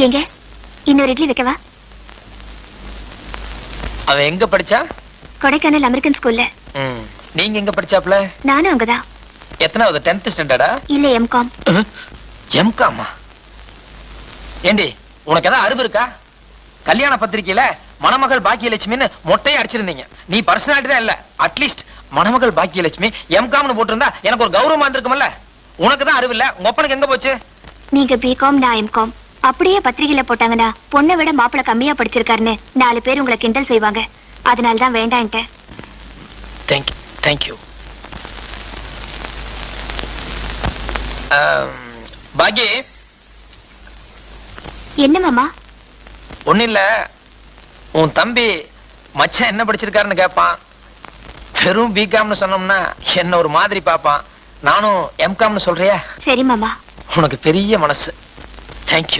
எங்க இன்னொரு இட்லி வைக்கவா? அவ எங்க படிச்சா? கொடைக்கானல் அமெரிக்கன் ஸ்கூல்ல. நீங்க எங்க படிச்சாப்ல? நானும் அங்கதான். எத்தனாவது? 10th ஸ்டாண்டர்டா? இல்ல எம்காம். எம்காமா? ஏண்டி உனக்கு ஏதாவது அறிவு இருக்கா? கல்யாண பத்திரிக்கையில மணமகள் பாக்கியலட்சுமின்னு மொட்டையை அடிச்சிருந்தீங்க. நீ பர்சனாலிட்டி தான் இல்ல, அட்லீஸ்ட் மணமகள் பாக்கியலட்சுமி எம்காம்னு போட்டிருந்தா எனக்கு ஒரு கௌரவமா இருந்திருக்கும்ல. உனக்கு தான் அறிவு இல்ல, உங்க ஒப்பனுக்கு எங்க போச்சு? நீங்க பிகாம், நான் எம்காம். அப்படியே பத்திரிகையில போட்டாங்கன்னா பொண்ணை விட மாப்பிள்ள கம்மியா படிச்சிருக்காருன்னு 4 பேர் உங்களை கிண்டல் செய்வாங்க. அதனாலதான் வேண்டான்ட்டேன். தேங்க்யூ. பாக்கி என்ன மாமா? ஒண்ணு இல்ல, உன் தம்பி மச்சான் என்ன படிச்சிருக்காருன்னு கேட்பான். வெறும் பிகாம்னு சொன்னோம்னா என்ன ஒரு மாதிரி பாப்பான். நானும் எம்காம்னு சொல்றியா? சரி மாமா. உனக்கு பெரிய மனசு. தேங்க்யூ.